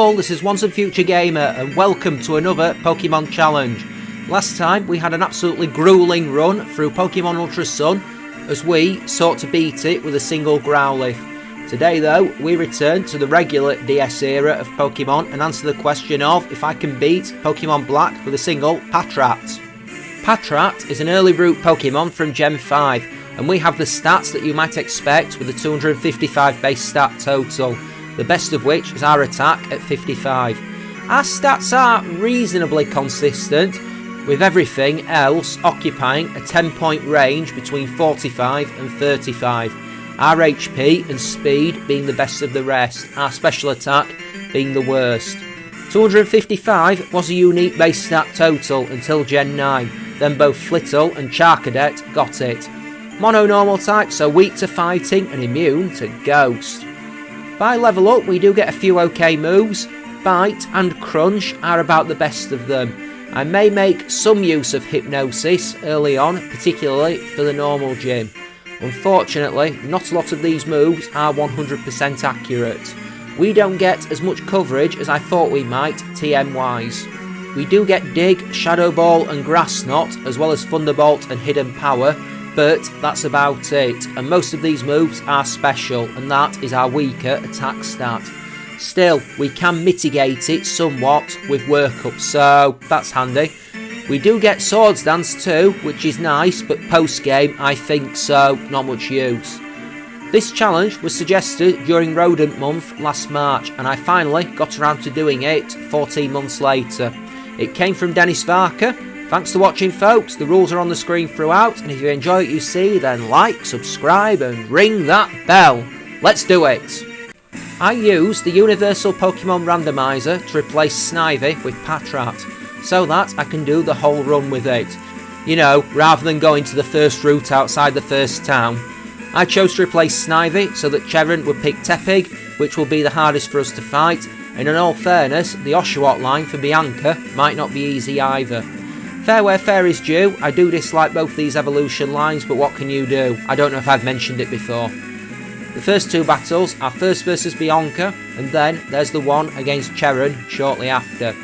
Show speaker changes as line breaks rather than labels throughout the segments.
all, this is Once and Future Gamer and welcome to another Pokemon challenge. Last time we had an absolutely gruelling run through Pokemon Ultra Sun as we sought to beat it with a single Growlithe. Today though, we return to the regular DS era of Pokemon and answer the question of if I can beat Pokemon Black with a single Patrat. Patrat is an early route Pokemon from Gen 5 and we have the stats that you might expect with a 255 base stat total, the best of which is our attack at 55. Our stats are reasonably consistent, with everything else occupying a 10-point range between 45 and 35. Our HP and speed being the best of the rest, our special attack being the worst. 255 was a unique base stat total until Gen 9, then both Flittle and Charcadet got it. Mono normal type, so weak to fighting and immune to Ghost. By level up we do get a few okay moves. Bite and Crunch are about the best of them. I may make some use of Hypnosis early on, particularly for the normal gym. Unfortunately, not a lot of these moves are 100% accurate. We don't get as much coverage as I thought we might TM wise. We do get Dig, Shadow Ball and Grass Knot, as well as Thunderbolt and Hidden Power, but that's about it, and most of these moves are special, and that is our weaker attack stat. Still, we can mitigate it somewhat with workup, so that's handy. We do get Swords Dance too, which is nice, but post-game I think so, not much use. This challenge was suggested during Rodent Month last March, and I finally got around to doing it 14 months later. It came from Dennis Varka. Thanks for watching folks, the rules are on the screen throughout, and if you enjoy what you see then like, subscribe and ring that bell. Let's do it! I used the Universal Pokemon Randomizer to replace Snivy with Patrat, so that I can do the whole run with it. You know, rather than going to the first route outside the first town. I chose to replace Snivy so that Cheren would pick Tepig, which will be the hardest for us to fight, and in all fairness, the Oshawott line for Bianca might not be easy either. Fair where fair is due, I do dislike both these evolution lines, but what can you do? I don't know if I've mentioned it before. The first two battles are first versus Bianca, and then there's the one against Cheren shortly after.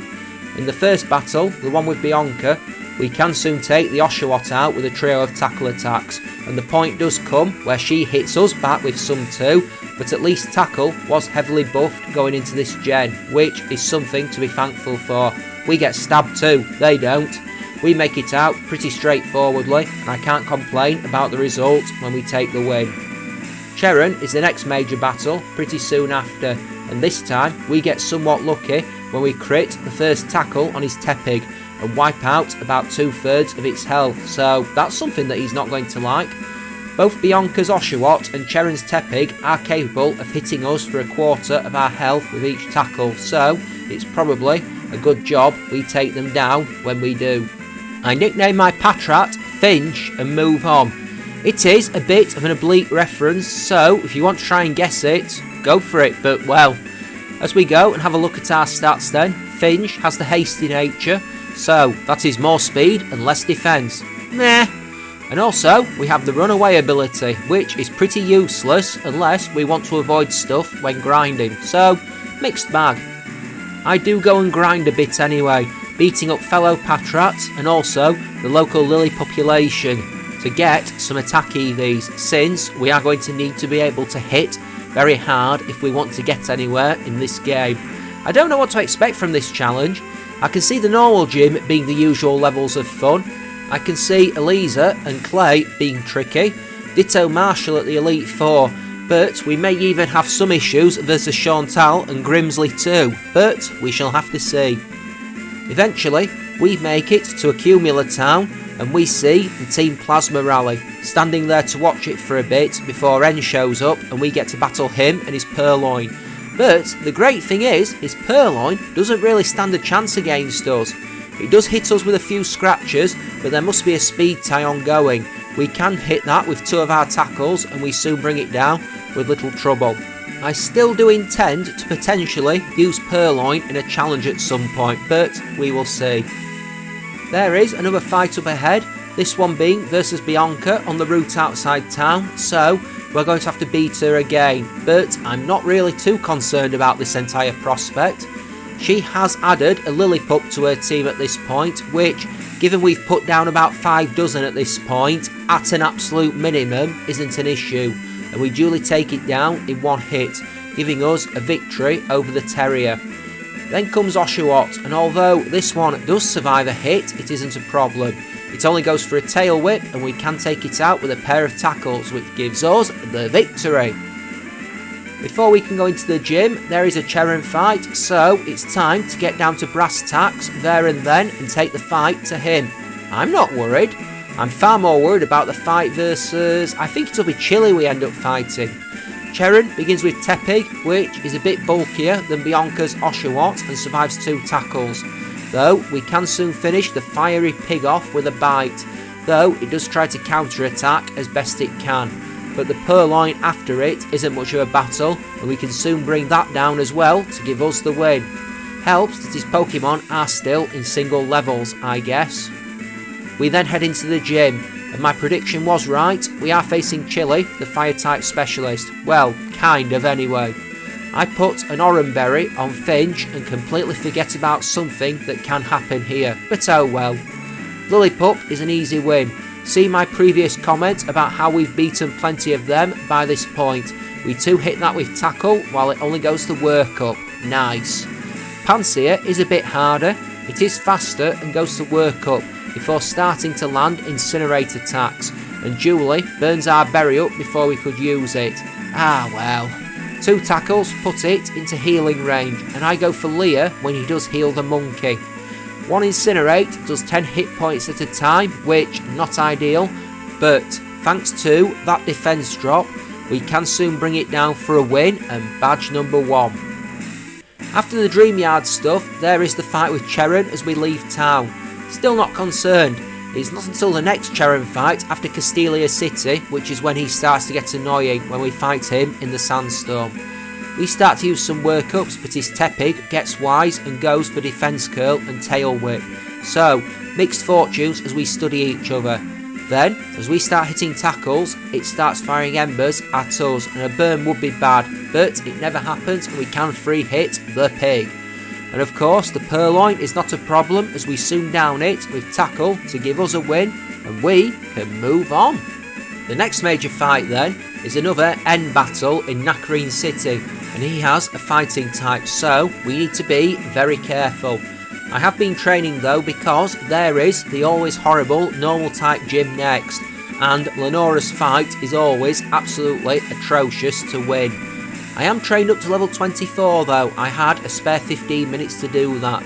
In the first battle, the one with Bianca, we can soon take the Oshawott out with a trio of tackle attacks, and the point does come where she hits us back with some too, but at least tackle was heavily buffed going into this gen, which is something to be thankful for. We get stabbed too, they don't. We make it out pretty straightforwardly, and I can't complain about the result when we take the win. Cheren is the next major battle pretty soon after, and this time we get somewhat lucky when we crit the first tackle on his Tepig and wipe out about 2/3 of its health, so that's something that he's not going to like. Both Bianca's Oshawott and Cheren's Tepig are capable of hitting us for 1/4 of our health with each tackle, so it's probably a good job we take them down when we do. I nickname my Patrat Finch and move on. It is a bit of an oblique reference, so if you want to try and guess it, go for it, but well. As we go and have a look at our stats then, Finch has the hasty nature, so that is more speed and less defence. Meh. And also, we have the runaway ability, which is pretty useless unless we want to avoid stuff when grinding, so mixed bag. I do go and grind a bit anyway, beating up fellow Patrats and also the local Lily population to get some attack EVs, since we are going to need to be able to hit very hard if we want to get anywhere in this game. I don't know what to expect from this challenge. I can see the normal gym being the usual levels of fun. I can see Eliza and Clay being tricky, ditto Marshall at the Elite Four, but we may even have some issues versus Chantal and Grimsley too, but we shall have to see. Eventually, we make it to Accumula Town and we see the Team Plasma rally, standing there to watch it for a bit before N shows up and we get to battle him and his Purloin. But the great thing is, his Purloin doesn't really stand a chance against us. It does hit us with a few scratches, but there must be a speed tie ongoing. We can hit that with 2 of our tackles and we soon bring it down with little trouble. I still do intend to potentially use Purloin in a challenge at some point, but we will see. There is another fight up ahead, this one being versus Bianca on the route outside town, so we're going to have to beat her again, but I'm not really too concerned about this entire prospect. She has added a Lillipup to her team at this point, which, given we've put down about 5 dozen at this point, at an absolute minimum, isn't an issue, and we duly take it down in one hit, giving us a victory over the Terrier. Then comes Oshawott, and although this one does survive a hit, it isn't a problem. It only goes for a tail whip, and we can take it out with a pair of tackles, which gives us the victory. Before we can go into the gym, there is a Cherren fight, so it's time to get down to brass tacks there and then and take the fight to him. I'm not worried. I'm far more worried about the fight versus, I think it'll be Chili we end up fighting. Cherren begins with Tepig, which is a bit bulkier than Bianca's Oshawott and survives 2 tackles. Though we can soon finish the fiery pig off with a bite, though it does try to counter-attack as best it can. But the purloin after it isn't much of a battle, and we can soon bring that down as well to give us the win. Helps that his Pokemon are still in single levels, I guess. We then head into the gym, and my prediction was right. We are facing Chili, the fire-type specialist. Well, kind of anyway. I put an Oranberry on Finch and completely forget about something that can happen here, but oh well. Lillipup is an easy win. See my previous comment about how we've beaten plenty of them by this point. We 2-hit that with Tackle while it only goes to Work Up. Nice. Pansear is a bit harder. It is faster and goes to Work Up before starting to land Incinerate attacks. And Julie burns our berry up before we could use it. Ah well. 2 tackles put it into healing range, and I go for Leah when he does heal the monkey. 1 Incinerate does 10 hit points at a time, which not ideal, but thanks to that defense drop, we can soon bring it down for a win and badge number 1. After the Dreamyard stuff, there is the fight with Cherren as we leave town. Still not concerned. It's not until the next Cherren fight after Castelia City, which is when he starts to get annoying when we fight him in the sandstorm. We start to use some workups, but his Tepig gets wise and goes for Defense Curl and Tail Whip. So, mixed fortunes as we study each other. Then, as we start hitting tackles, it starts firing embers at us, and a burn would be bad, but it never happens and we can free hit the pig. And of course, the Purloin is not a problem as we soon down it with Tackle to give us a win, and we can move on. The next major fight then is another end battle in Nakarine City, and he has a fighting type, so we need to be very careful. I have been training though because there is the always horrible normal type gym next, and Lenora's fight is always absolutely atrocious to win. I am trained up to level 24 though. I had a spare 15 minutes to do that.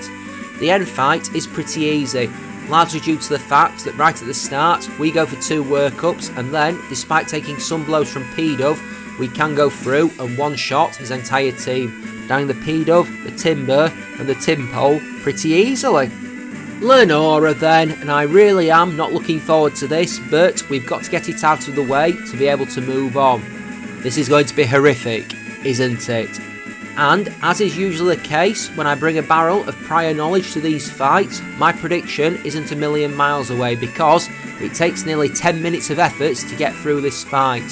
The end fight is pretty easy, largely due to the fact that right at the start we go for 2 workups, and then despite taking some blows from P-Dove, we can go through and one-shot his entire team, downing the P-Dove, the Timber and the Timpole pretty easily. Lenora then, and I really am not looking forward to this, but we've got to get it out of the way to be able to move on. This is going to be horrific, isn't it? And as is usually the case when I bring a barrel of prior knowledge to these fights, my prediction isn't a million miles away because it takes nearly 10 minutes of efforts to get through this fight.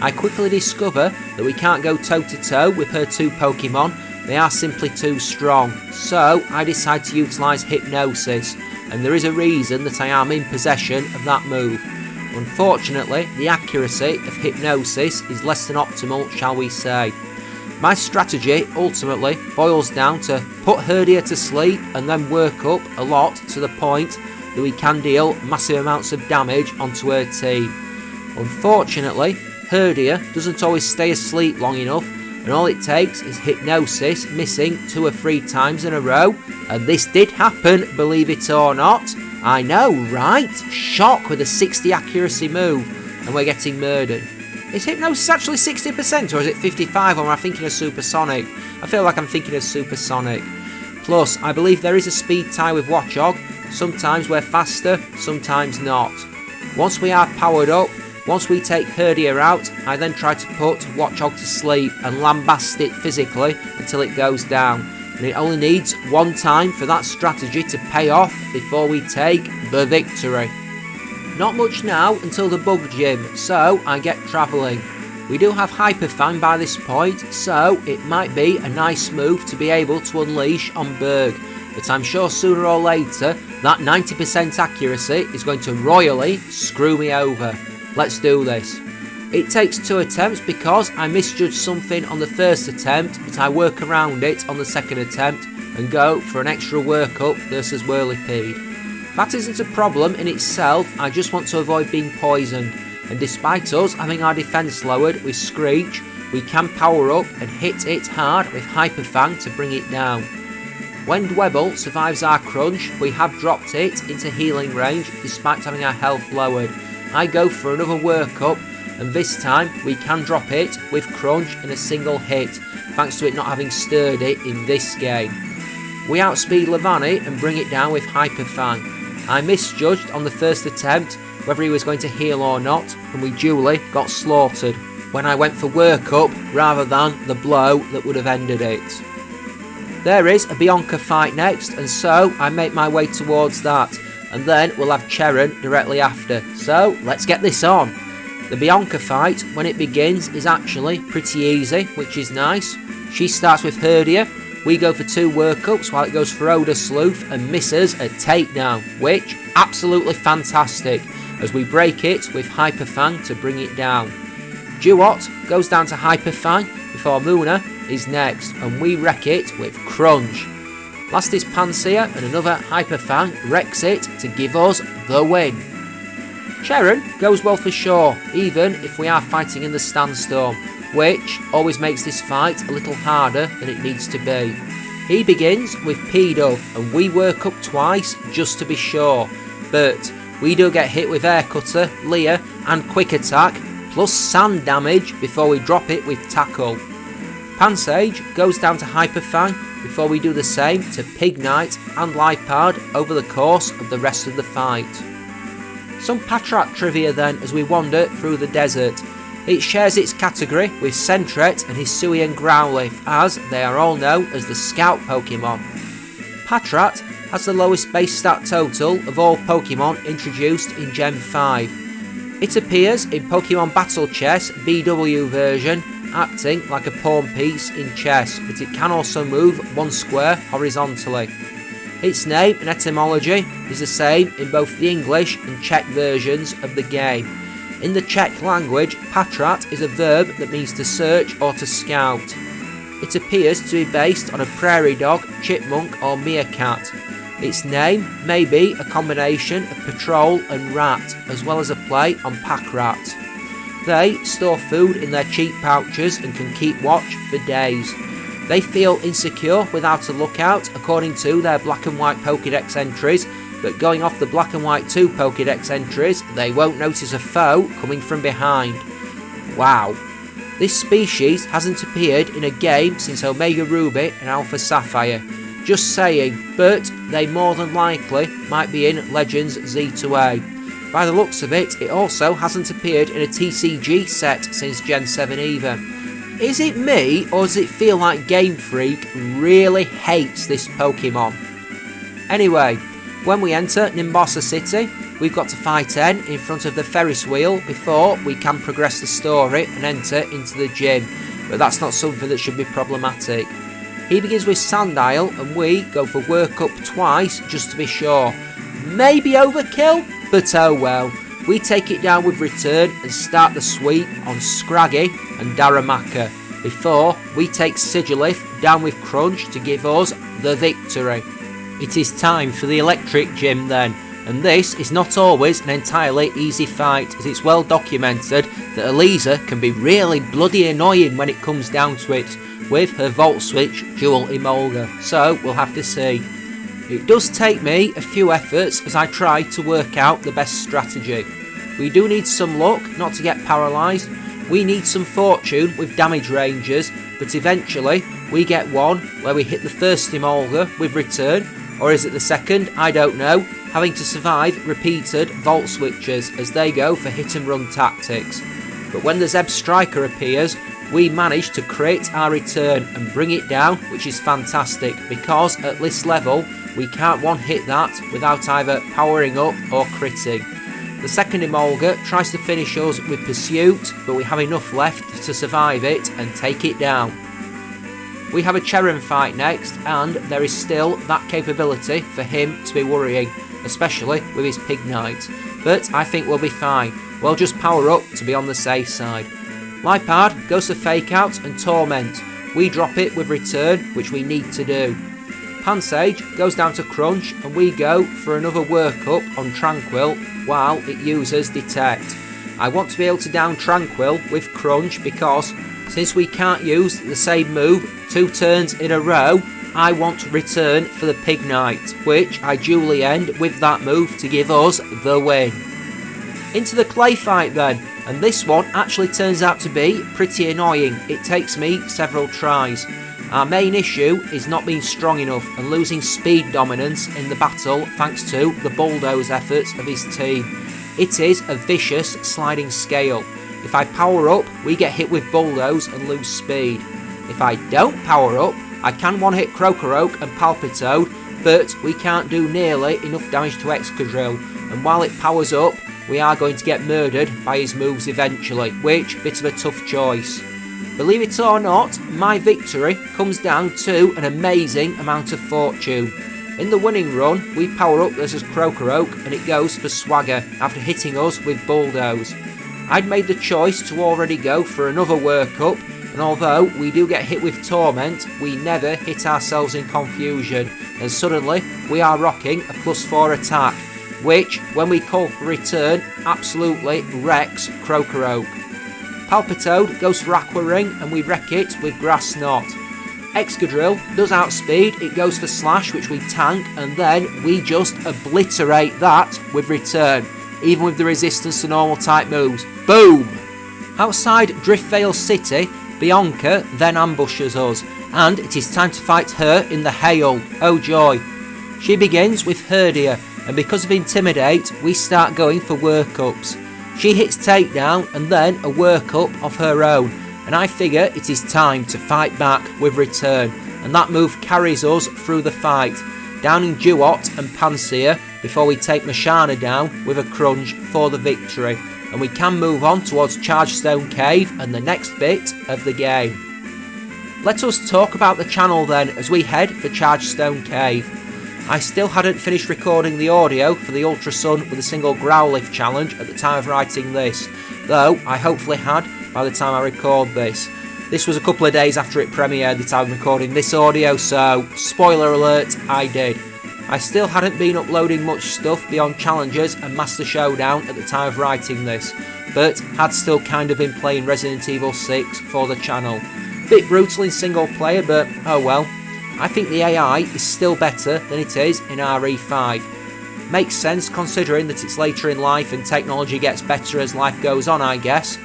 I quickly discover that we can't go toe to toe with her 2 Pokemon, they are simply too strong, so I decide to utilise Hypnosis, and there is a reason that I am in possession of that move. Unfortunately, the accuracy of Hypnosis is less than optimal, shall we say. My strategy ultimately boils down to put Herdia to sleep and then work up a lot to the point that we can deal massive amounts of damage onto her team. Unfortunately, Herdia doesn't always stay asleep long enough, and all it takes is Hypnosis missing 2 or 3 times in a row, and this did happen, believe it or not. I know, right? Shock with a 60 accuracy move, and we're getting murdered. Is Hypnosis actually 60% or is it 55, or am I thinking of Supersonic? I feel like I'm thinking of Supersonic. Plus, I believe there is a speed tie with Watchog. Sometimes we're faster, sometimes not. Once we are powered up, once we take Herdia out, I then try to put Watchog to sleep and lambast it physically until it goes down. And it only needs 1 time for that strategy to pay off before we take the victory. Not much now until the bug gym, so I get travelling. We do have Hyper Fang by this point, so it might be a nice move to be able to unleash on Berg, but I'm sure sooner or later that 90% accuracy is going to royally screw me over. Let's do this. It takes 2 attempts because I misjudged something on the first attempt, but I work around it on the second attempt and go for an extra workup versus Whirlipede. That isn't a problem in itself, I just want to avoid being poisoned, and despite us having our defence lowered with Screech, we can power up and hit it hard with Hyper Fang to bring it down. When Dwebble survives our crunch, we have dropped it into healing range despite having our health lowered. I go for another workup, and this time we can drop it with crunch in a single hit, thanks to it not having sturdy in this game. We outspeed Levani and bring it down with Hyper Fang. I misjudged on the first attempt whether he was going to heal or not, and we duly got slaughtered when I went for workup rather than the blow that would have ended it. There is a Bianca fight next, and so I make my way towards that, and then we'll have Cheron directly after, so let's get this on. The Bianca fight, when it begins, is actually pretty easy, which is nice. She starts with Herdia, we go for 2 workups while it goes for Oda Sleuth and misses a takedown, which absolutely fantastic, as we break it with Hyper Fang to bring it down. Duot goes down to Hyper Fang before Muna is next, and we wreck it with Crunch. Last is Panseer, and another Hyper Fang wrecks it to give us the win. Cheron goes well for sure, even if we are fighting in the Sandstorm, which always makes this fight a little harder than it needs to be. He begins with P-Dove, and we work up twice just to be sure, but we do get hit with Air Cutter, Leer and Quick Attack, plus sand damage before we drop it with Tackle. Pansage goes down to Hyper Fang before we do the same to Pig Knight and Lipard over the course of the rest of the fight. Some Patrat trivia then as we wander through the desert. It shares its category with Sentret and Hisuian Growlithe, as they are all known as the Scout Pokemon. Patrat has the lowest base stat total of all Pokemon introduced in Gen 5. It appears in Pokemon Battle Chess BW version, acting like a pawn piece in chess, but it can also move 1 square horizontally. Its name and etymology is the same in both the English and Czech versions of the game. In the Czech language, Patrat is a verb that means to search or to scout. It appears to be based on a prairie dog, chipmunk or meerkat. Its name may be a combination of patrol and rat, as well as a play on pack rat. They store food in their cheek pouches and can keep watch for days. They feel insecure without a lookout according to their black and white Pokédex entries, but going off the black and white 2 Pokédex entries, they won't notice a foe coming from behind. Wow. This species hasn't appeared in a game since Omega Ruby and Alpha Sapphire. Just saying, but they more than likely might be in Legends Z2A. By the looks of it, it also hasn't appeared in a TCG set since Gen 7 either. Is it me, or does it feel like Game Freak really hates this Pokemon? Anyway, when we enter Nimbosa City, we've got to fight N in front of the Ferris wheel before we can progress the story and enter into the gym, but that's not something that should be problematic. He begins with Sandile and we go for workup twice just to be sure. Maybe overkill, but oh well. We take it down with Return and start the sweep on Scraggy and Darumaka before we take Sigilif down with Crunch to give us the victory. It is time for the Electric Gym then, and this is not always an entirely easy fight, as it's well documented that Eliza can be really bloody annoying when it comes down to it, with her Volt Switch dual Emolga, so we'll have to see. It does take me a few efforts as I try to work out the best strategy. We do need some luck not to get paralysed, we need some fortune with damage ranges, but eventually we get one where we hit the first Emolga with Return, or is it the second? I don't know, having to survive repeated Volt Switches as they go for hit and run tactics. But when the Zeb Striker appears, we manage to crit our Return and bring it down, which is fantastic because at this level we can't one hit that without either powering up or critting. The second Emolga tries to finish us with Pursuit, but we have enough left to survive it and take it down. We have a Cheran fight next, and there is still that capability for him to be worrying, especially with his Pignite. But I think we'll be fine. We'll just power up to be on the safe side. Lipard goes for Fake Out and Torment. We drop it with Return, which we need to do. Pansage goes down to Crunch, and we go for another workup on Tranquil while it uses Detect. I want to be able to down Tranquil with Crunch because since we can't use the same move 2 turns in a row, I want to Return for the Pignite, which I duly end with that move to give us the win. Into the Clay fight then, and this one actually turns out to be pretty annoying. It takes me several tries. Our main issue is not being strong enough and losing speed dominance in the battle thanks to the bulldoze efforts of his team. It is a vicious sliding scale. If I power up, we get hit with bulldoze and lose speed. If I don't power up, I can one-hit Crocoroke and Palpitoad, but we can't do nearly enough damage to Excadrill, and while it powers up, we are going to get murdered by his moves eventually, which bit of a tough choice. Believe it or not, my victory comes down to an amazing amount of fortune. In the winning run, we power up versus Crocoroke and it goes for Swagger after hitting us with Bulldoze. I'd made the choice to already go for another workup, and although we do get hit with Torment, we never hit ourselves in Confusion, and suddenly we are rocking a +4 attack, which, when we call for Return, absolutely wrecks Crocoroke. Palpitoad goes for Aqua Ring and we wreck it with Grass Knot. Excadrill does outspeed, it goes for Slash which we tank, and then we just obliterate that with Return, even with the resistance to normal type moves. Boom! Outside Driftvale City, Bianca then ambushes us, and it is time to fight her in the hail. Oh joy! She begins with Herdia, and because of Intimidate, we start going for workups. She hits Takedown and then a workup of her own, and I figure it is time to fight back with Return, and that move carries us through the fight, downing Duot and Pansear before we take Mashana down with a Crunch for the victory, and we can move on towards Chargestone Cave and the next bit of the game. Let us talk about the channel then as we head for Chargestone Cave. I still hadn't finished recording the audio for the Ultra Sun with a single Growlithe challenge at the time of writing this, though I hopefully had by the time I record this. This was a couple of days after it premiered that I'm recording this audio, so spoiler alert, I did. I still hadn't been uploading much stuff beyond challenges and Master Showdown at the time of writing this, but had still kind of been playing Resident Evil 6 for the channel. Bit brutal in single player, but oh well. I think the AI is still better than it is in RE5. Makes sense considering that it's later in life and technology gets better as life goes on, I guess.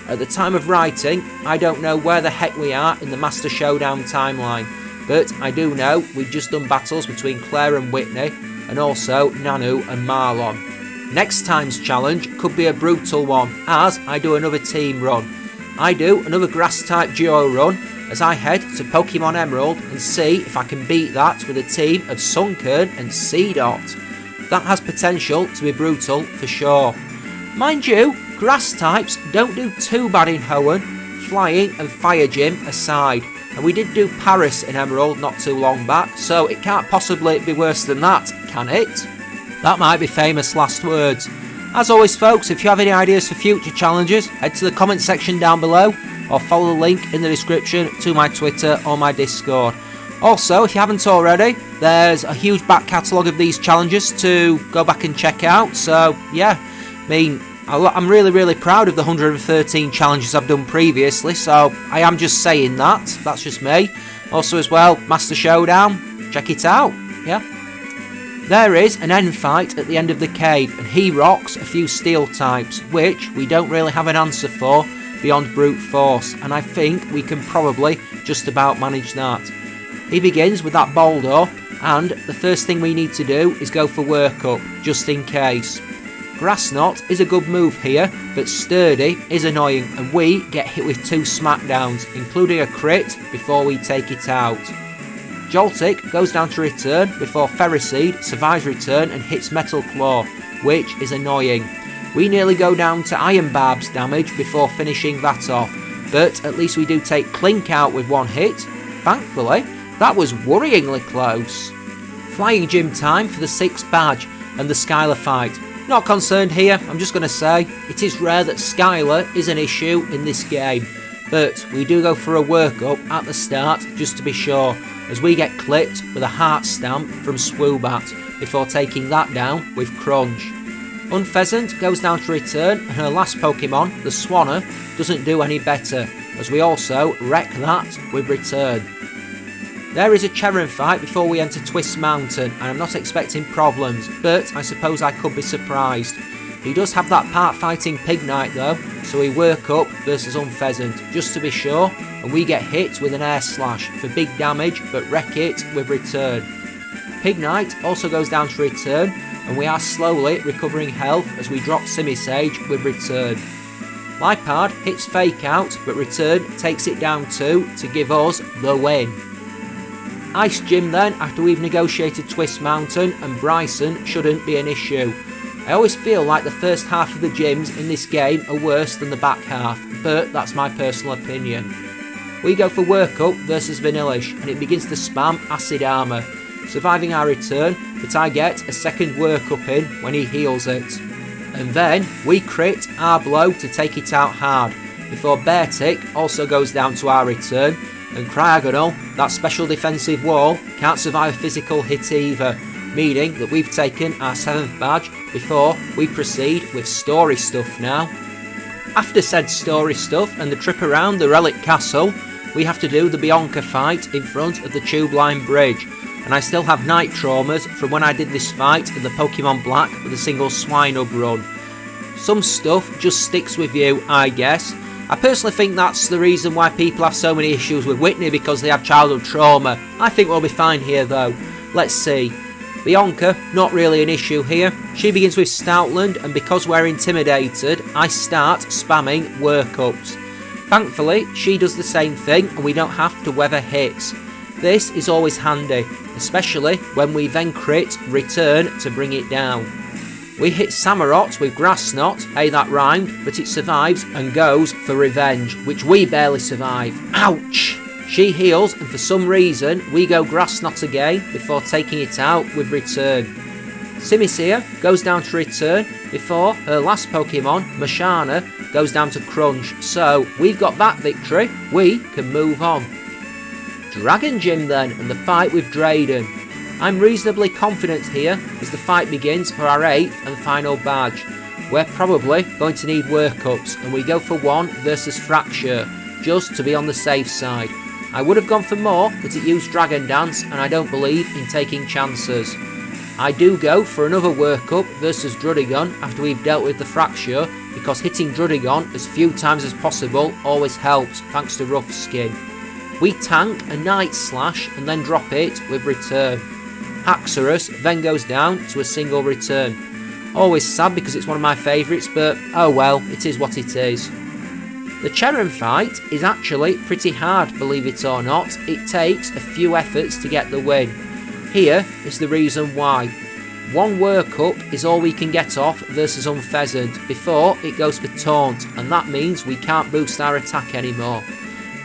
At the time of writing, I don't know where the heck we are in the Master Showdown timeline, but I do know we've just done battles between Claire and Whitney, and also Nanu and Marlon. Next time's challenge could be a brutal one, as I do another team run. I do another Grass-type duo run, as I head to Pokemon Emerald and see if I can beat that with a team of Sunkern and Seedot. That has potential to be brutal for sure. Mind you, Grass types don't do too bad in Hoenn, Flying and Fire Gym aside, and we did do Paris in Emerald not too long back, so it can't possibly be worse than that, can it? That might be famous last words. As always folks, if you have any ideas for future challenges, head to the comment section down below, or follow the link in the description to my Twitter or my Discord. Also, if you haven't already, there's a huge back catalogue of these challenges to go back and check out, so yeah, I mean, I'm really proud of the 113 challenges I've done previously, so I am just saying that's just me. Also as well, Master Showdown, check it out, yeah. There is an end fight at the end of the cave, and he rocks a few steel types, which we don't really have an answer for beyond brute force, and I think we can probably just about manage that. He begins with that Boulder, and the first thing we need to do is go for workup, just in case. Grass Knot is a good move here, but Sturdy is annoying, and we get hit with 2 smackdowns, including a crit before we take it out. Joltik goes down to Return before Ferroseed survives Return and hits Metal Claw, which is annoying. We nearly go down to Iron Barb's damage before finishing that off, but at least we do take Clink out with one hit. Thankfully, that was worryingly close. Flying gym time for the 6th badge and the Skylar fight. Not concerned here, I'm just going to say, it is rare that Skylar is an issue in this game, but we do go for a workup at the start just to be sure, as we get clipped with a heart stamp from Swoobat before taking that down with Crunch. Unpheasant goes down to return, and her last Pokemon, the Swanner, doesn't do any better, as we also wreck that with return. There is a Cherren fight before we enter Twist Mountain, and I'm not expecting problems, but I suppose I could be surprised. He does have that part fighting Pignite though, so we work up versus Unpheasant, just to be sure, and we get hit with an Air Slash for big damage, but wreck it with return. Pignite also goes down to return, and we are slowly recovering health as we drop Simisage with return. Lipard hits Fake Out, but return takes it down 2 to give us the win. Ice Gym then, after we've negotiated Twist Mountain, and Bryson shouldn't be an issue. I always feel like the first half of the gyms in this game are worse than the back half, but that's my personal opinion. We go for Workup versus Vanillish, and it begins to spam Acid Armour, surviving our return, but I get a second Workup in when he heals it. And then we crit our blow to take it out hard, before Beartic also goes down to our return, and Cryogonal, that special defensive wall, can't survive a physical hit either, meaning that we've taken our 7th badge before we proceed with story stuff now. After said story stuff and the trip around the Relic Castle, we have to do the Bianca fight in front of the Tube Line Bridge, and I still have night traumas from when I did this fight in the Pokémon Black with a single Swinub run. Some stuff just sticks with you, I guess. I personally think that's the reason why people have so many issues with Whitney, because they have childhood trauma. I think we'll be fine here though. Let's see. Bianca, not really an issue here. She begins with Stoutland, and because we're intimidated, I start spamming Workups. Thankfully, she does the same thing and we don't have to weather hits. This is always handy, especially when we then crit return to bring it down. We hit Samurott with Grass Knot, hey that rhymed, but it survives and goes for revenge, which we barely survive. Ouch! She heals, and for some reason we go Grass Knot again before taking it out with return. Simisear goes down to return before her last Pokemon, Mashana, goes down to Crunch, so we've got that victory, we can move on. Dragon Gym then, and the fight with Drayden. I'm reasonably confident here as the fight begins for our 8th and final badge. We're probably going to need Workups, and we go for 1 versus Fracture, just to be on the safe side. I would have gone for more, but it used Dragon Dance, and I don't believe in taking chances. I do go for another Workup versus Druddigon after we've dealt with the Fracture, because hitting Druddigon as few times as possible always helps, thanks to Rough Skin. We tank a Night Slash and then drop it with return. Haxorus then goes down to a single return. Always sad because it's one of my favourites, but oh well, it is what it is. The Cherren fight is actually pretty hard, believe it or not. It takes a few efforts to get the win. Here is the reason why. 1 Workup is all we can get off versus Unpheasant before it goes for Taunt, and that means we can't boost our attack anymore.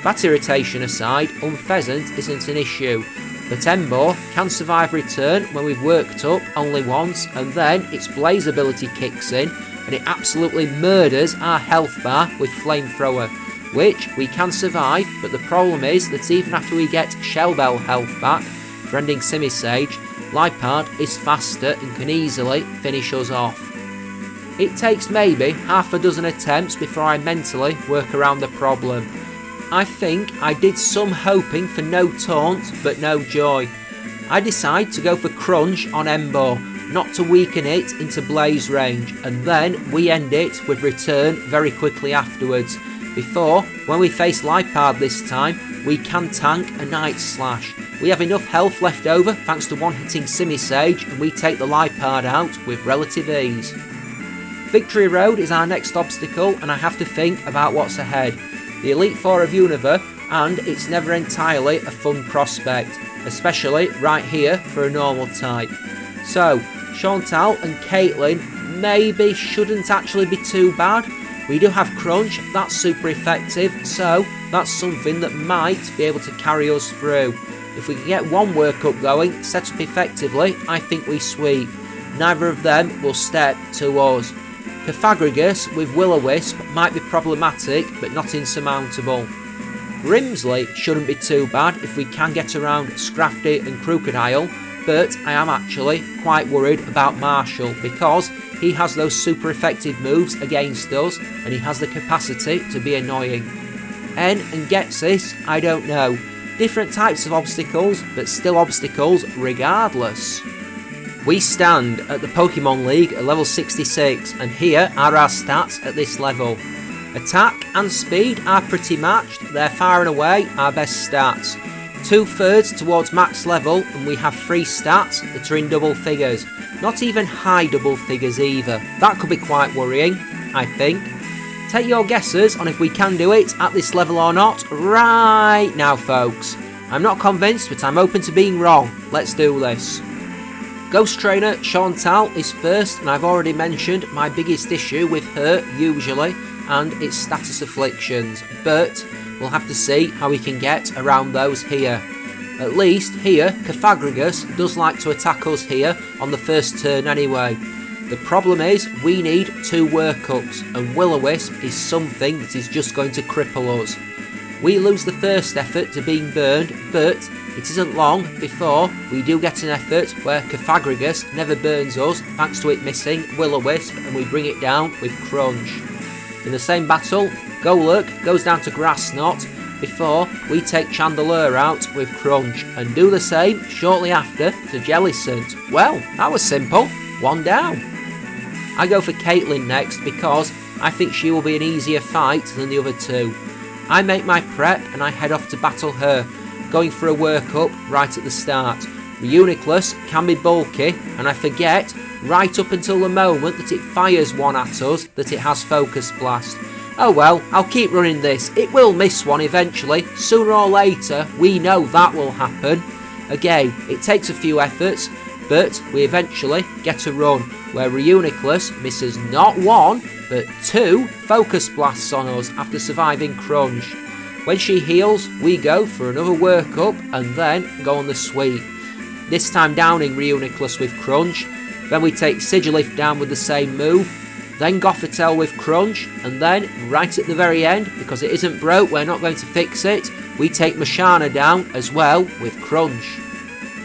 That irritation aside, Unpheasant isn't an issue, but Emboar can survive return when we've worked up only once, and then its Blaze ability kicks in and it absolutely murders our health bar with Flamethrower, which we can survive, but the problem is that even after we get Shell Bell health back for ending Simisage, Lipard is faster and can easily finish us off. It takes maybe half a dozen attempts before I mentally work around the problem. I think I did some hoping for no taunt, but no joy. I decide to go for Crunch on Emboar, not to weaken it into Blaze range, and then we end it with return very quickly afterwards, before, when we face Lipard this time, we can tank a Night Slash. We have enough health left over thanks to one-hitting Simisage, and we take the Lipard out with relative ease. Victory Road is our next obstacle, and I have to think about what's ahead. The Elite Four of Unova, and it's never entirely a fun prospect, especially right here for a normal type. So, Chantal and Caitlin maybe shouldn't actually be too bad. We do have Crunch, that's super effective, so that's something that might be able to carry us through. If we can get one workup going, set up effectively, I think we sweep. Neither of them will step to us. Pythagoras with Will-O-Wisp might be problematic, but not insurmountable. Grimsley shouldn't be too bad if we can get around Scrafty and Crocodile, but I am actually quite worried about Marshall because he has those super effective moves against us and he has the capacity to be annoying. N and Getsis, I don't know. Different types of obstacles, but still obstacles regardless. We stand at the Pokemon League at level 66 and here are our stats at this level. Attack and speed are pretty matched, they're far and away our best stats. 2/3 towards max level and we have 3 stats that are in double figures. Not even high double figures either. That could be quite worrying, I think. Take your guesses on if we can do it at this level or not right now, folks. I'm not convinced, but I'm open to being wrong. Let's do this. Ghost Trainer Chantal is first, and I've already mentioned my biggest issue with her usually, and its status afflictions, but we'll have to see how we can get around those here. At least here, Pythagoras does like to attack us here on the first turn anyway. The problem is we need 2 workups, and Will-O-Wisp is something that is just going to cripple us. We lose the first effort to being burned, but it isn't long before we do get an effort where Pythagoras never burns us thanks to it missing Will-O-Wisp, and we bring it down with Crunch. In the same battle, Golurk goes down to Grass Knot before we take Chandelure out with Crunch, and do the same shortly after to Jellicent. Well, that was simple. 1 down. I go for Caitlyn next because I think she will be an easier fight than the other 2. I make my prep and I head off to battle her, going for a workup right at the start. Reuniclus can be bulky, and I forget right up until the moment that it fires one at us that it has Focus Blast. Oh well, I'll keep running this. It will miss one eventually. Sooner or later, we know that will happen. Again, it takes a few efforts, but we eventually get a run where Reuniclus misses not 1, but 2 Focus Blasts on us after surviving Crunch. When she heals, we go for another workup and then go on the sweep. This time downing Reuniclus with Crunch, then we take Sigilif down with the same move, then Gothitelle with Crunch, and then, right at the very end, because it isn't broke, we're not going to fix it, we take Mashana down as well with Crunch.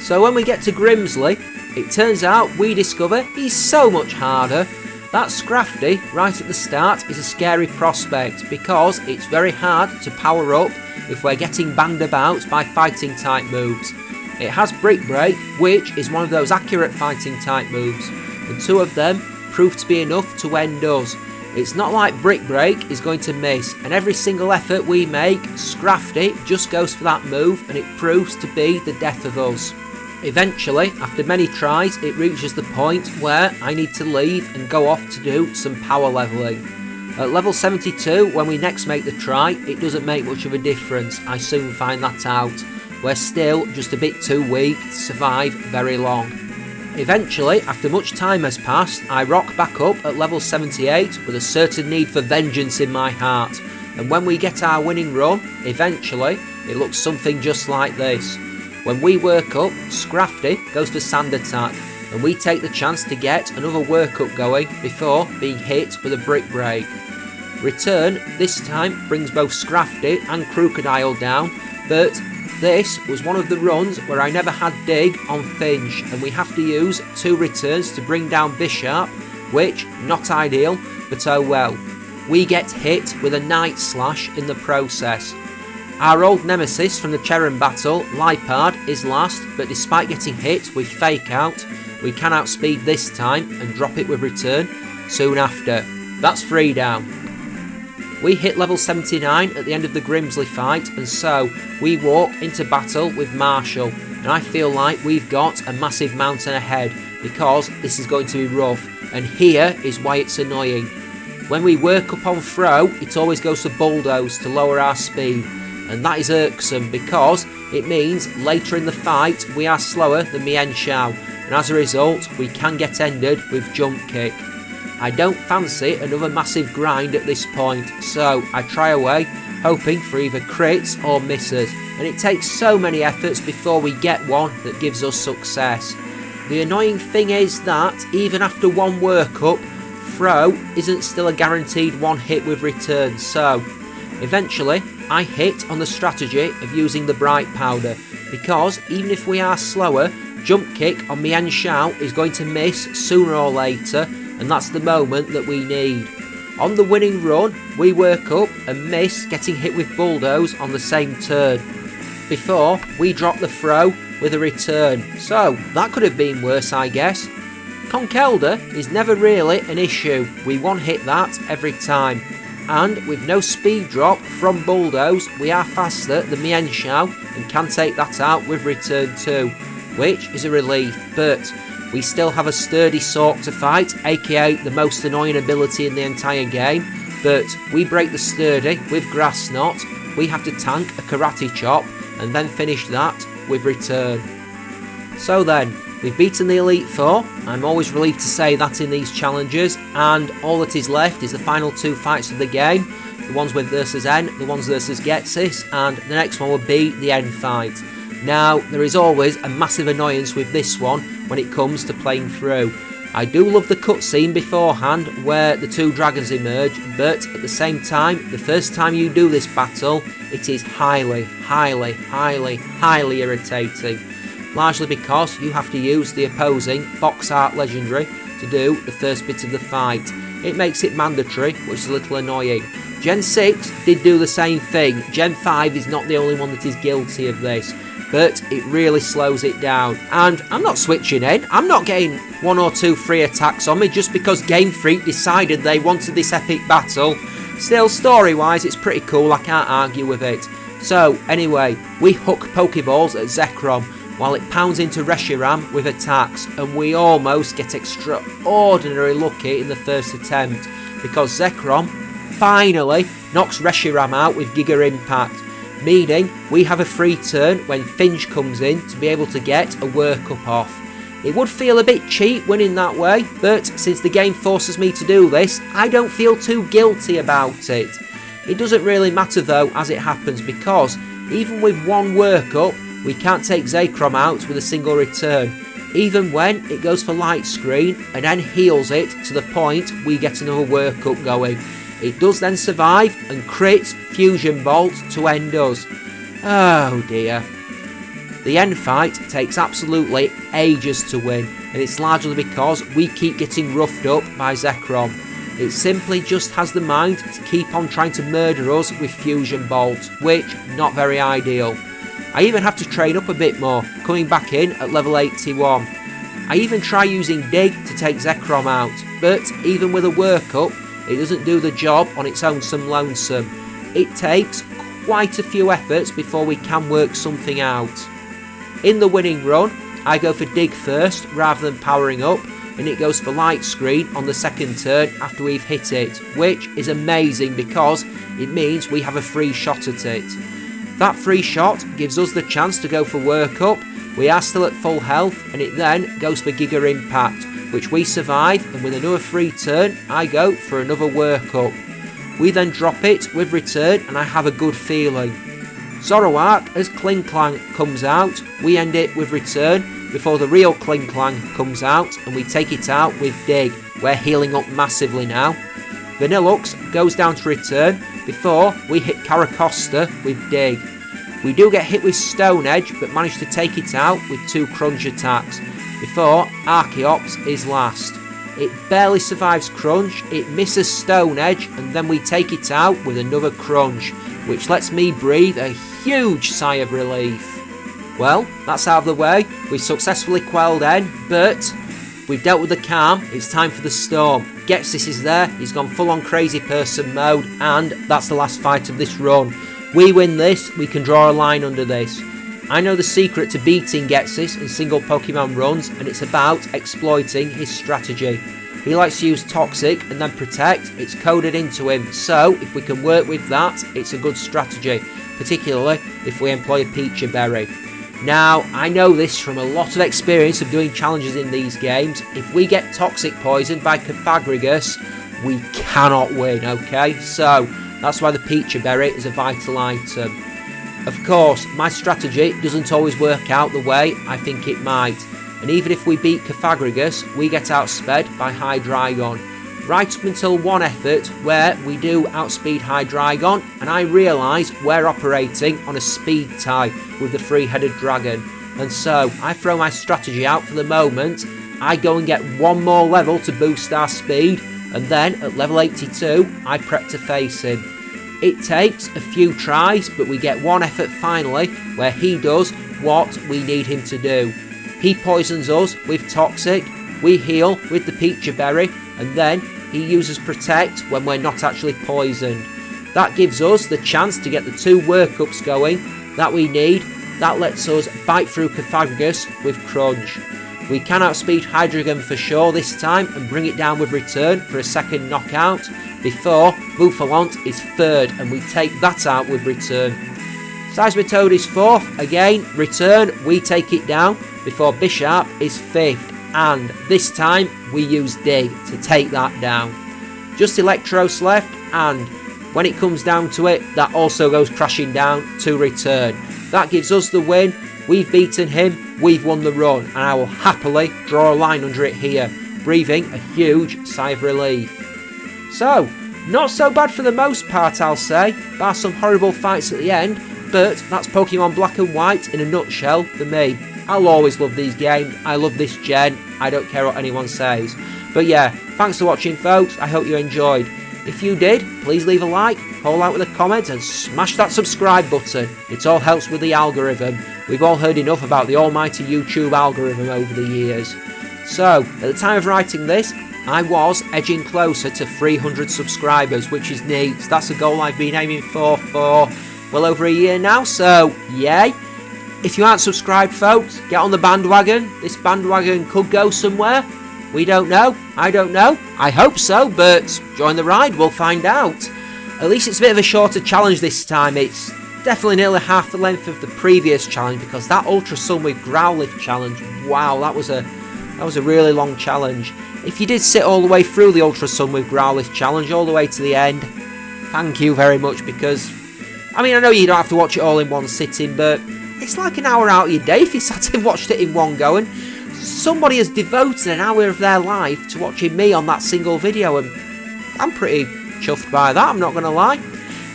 So when we get to Grimsley, it turns out we discover he's so much harder. That Scrafty, right at the start, is a scary prospect because it's very hard to power up if we're getting banged about by fighting type moves. It has Brick Break, which is one of those accurate fighting type moves, and 2 of them prove to be enough to end us. It's not like Brick Break is going to miss, and every single effort we make, Scrafty just goes for that move and it proves to be the death of us. Eventually, after many tries, it reaches the point where I need to leave and go off to do some power levelling. At level 72, when we next make the try, it doesn't make much of a difference. I soon find that out. We're still just a bit too weak to survive very long. Eventually, after much time has passed, I rock back up at level 78 with a certain need for vengeance in my heart. And when we get our winning run, eventually, it looks something just like this. When we work up, Scrafty goes for Sand Attack, and we take the chance to get another workup going before being hit with a Brick Break. Return this time brings both Scrafty and Crocodile down, but this was one of the runs where I never had Dig on Finch, and we have to use 2 returns to bring down Bisharp, which, not ideal, but oh well. We get hit with a Night Slash in the process. Our old nemesis from the Cherrim battle, Lipard, is last, but despite getting hit with Fake Out, we can outspeed this time and drop it with Return soon after. That's 3 down. We hit level 79 at the end of the Grimsley fight, and so we walk into battle with Marshall, and I feel like we've got a massive mountain ahead because this is going to be rough, and here is why it's annoying. When we work up on Throw, it always goes to Bulldoze to lower our speed, and that is irksome because it means later in the fight we are slower than Mienshao, and as a result we can get ended with Jump Kick. I don't fancy another massive grind at this point, so I try away, hoping for either crits or misses, and it takes so many efforts before we get one that gives us success. The annoying thing is that, even after one workup, throw isn't still a guaranteed one hit with return, so eventually I hit on the strategy of using the bright powder, because even if we are slower, jump kick on Mah-Dry-Bread is going to miss sooner or later, and that's the moment that we need. On the winning run, we work up and miss getting hit with bulldoze on the same turn, before we drop the throw with a return, so that could have been worse, I guess. Conkelder is never really an issue, we one hit that every time, and with no speed drop from bulldoze, we are faster than Mah-Dry-Bread and can take that out with return too, which is a relief, but we still have a sturdy Sork to fight, aka the most annoying ability in the entire game, but we break the sturdy with Grass Knot, we have to tank a Karate Chop and then finish that with return. So then, we've beaten the Elite Four. I'm always relieved to say that in these challenges, and all that is left is the final two fights of the game, the ones with versus N, the ones versus Getsis, and the next one will be the N fight. Now, there is always a massive annoyance with this one when it comes to playing through. I do love the cutscene beforehand where the two dragons emerge, but at the same time, the first time you do this battle, it is highly irritating. Largely because you have to use the opposing box art legendary to do the first bit of the fight. It makes it mandatory, which is a little annoying. Gen 6 did do the same thing. Gen 5 is not the only one that is guilty of this, but it really slows it down. And I'm not switching in, I'm not getting one or two free attacks on me just because Game Freak decided they wanted this epic battle. Still, story-wise, it's pretty cool, I can't argue with it. So, anyway, we hook Pokeballs at Zekrom while it pounds into Reshiram with attacks, and we almost get extraordinarily lucky in the first attempt, because Zekrom finally knocks Reshiram out with Giga Impact, meaning we have a free turn when Finge comes in to be able to get a workup off. It would feel a bit cheap winning that way, but since the game forces me to do this, I don't feel too guilty about it. It doesn't really matter though as it happens, because even with one workup, we can't take Zekrom out with a single return, even when it goes for light screen and then heals it to the point we get another workup going. It does then survive and crits Fusion Bolt to end us. Oh dear. The end fight takes absolutely ages to win, and it's largely because we keep getting roughed up by Zekrom. It simply just has the mind to keep on trying to murder us with Fusion Bolt, which not very ideal. I even have to train up a bit more, coming back in at level 81. I even try using Dig to take Zekrom out, but even with a workup, it doesn't do the job on its own some lonesome. It takes quite a few efforts before we can work something out. In the winning run, I go for Dig first rather than powering up, and it goes for light screen on the second turn after we've hit it, which is amazing because it means we have a free shot at it. That free shot gives us the chance to go for workup. We are still at full health, and it then goes for Giga Impact, which we survive, and with another free turn, I go for another workup. We then drop it with return, and I have a good feeling. Zoroark as Kling Clang comes out, we end it with return before the real Kling Clang comes out, and we take it out with Dig. We're healing up massively now. Vanillux goes down to return before we hit Caracosta with Dig. We do get hit with Stone Edge, but manage to take it out with 2 Crunch attacks before Archeops is last. It barely survives Crunch, it misses Stone Edge, and then we take it out with another Crunch, which lets me breathe a huge sigh of relief. Well, that's out of the way, we successfully quelled N, but we've dealt with the calm, it's time for the storm. Getsis is there, he's gone full on crazy person mode, and that's the last fight of this run. We win this, we can draw a line under this. I know the secret to beating Getsis in single Pokemon runs, and it's about exploiting his strategy. He likes to use Toxic and then Protect, it's coded into him, so if we can work with that, it's a good strategy, particularly if we employ a Peachy Berry. Now, I know this from a lot of experience of doing challenges in these games. If we get toxic poisoned by Cofagrigus, we cannot win, okay? So, that's why the Peachy Berry is a vital item. Of course, my strategy doesn't always work out the way I think it might. And even if we beat Cofagrigus, we get outsped by Hydreigon. Right up until one effort where we do outspeed Hydreigon, and I realise we're operating on a speed tie with the three-headed dragon. And so, I throw my strategy out for the moment. I go and get one more level to boost our speed, and then at level 82, I prep to face him. It takes a few tries, but we get one effort finally where he does what we need him to do. He poisons us with Toxic, we heal with the Peachy Berry, and then he uses Protect when we're not actually poisoned. That gives us the chance to get the 2 workups going that we need. That lets us bite through Cofagrigus with Crunch. We can outspeed Hydreigon for sure this time and bring it down with Return for a second knockout before Bouffalante is 3rd and we take that out with Return. Seismitoad is 4th, again Return, we take it down before Bisharp is 5th, and this time we use Dig to take that down. Just Electros left, and when it comes down to it, that also goes crashing down to Return. That gives us the win. We've beaten him, we've won the run, and I will happily draw a line under it here, breathing a huge sigh of relief. So, not so bad for the most part, I'll say, bar some horrible fights at the end, but that's Pokemon Black and White in a nutshell for me. I'll always love these games, I love this gen, I don't care what anyone says. But yeah, thanks for watching folks, I hope you enjoyed. If you did, please leave a like, call out with a comment and smash that subscribe button. It all helps with the algorithm. We've all heard enough about the almighty YouTube algorithm over the years. So, at the time of writing this, I was edging closer to 300 subscribers, which is neat. That's a goal I've been aiming for well over a year now, so yay. If you aren't subscribed folks, get on the bandwagon. This bandwagon could go somewhere. We don't know, I don't know, I hope so, but join the ride, we'll find out. At least it's a bit of a shorter challenge this time. It's definitely nearly half the length of the previous challenge, because that Ultra Sun with Growlithe challenge, wow, that was a really long challenge. If you did sit all the way through the Ultra Sun with Growlithe challenge, all the way to the end, thank you very much, because, I mean, I know you don't have to watch it all in one sitting, but it's like an hour out of your day if you sat and watched it in one going. Somebody has devoted an hour of their life to watching me on that single video, and I'm pretty chuffed by that, I'm not going to lie.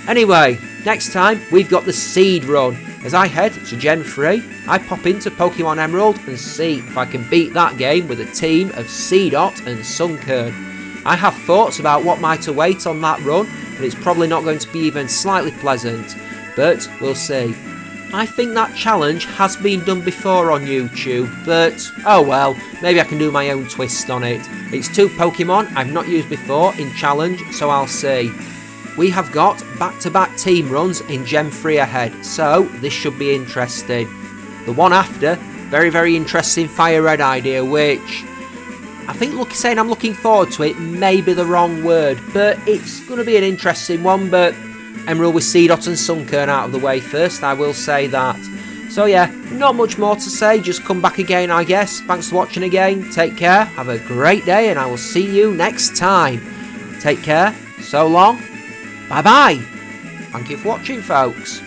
Anyway, next time we've got the Seed Run. As I head to Gen 3, I pop into Pokemon Emerald and see if I can beat that game with a team of Seedot and Sunkern. I have thoughts about what might await on that run, and it's probably not going to be even slightly pleasant, but we'll see. I think that challenge has been done before on YouTube, but oh well, maybe I can do my own twist on it. It's 2 Pokemon I've not used before in challenge, so I'll see. We have got back-to-back team runs in Gen 3 ahead, so this should be interesting. The one after, very, very interesting Fire Red idea, which I think saying I'm looking forward to it may be the wrong word, but it's going to be an interesting one. But Emerald with Seedot and Sunkern out of the way first, I will say that. So yeah, not much more to say, just come back again I guess. Thanks for watching again, take care, have a great day, and I will see you next time. Take care, so long, bye bye. Thank you for watching folks.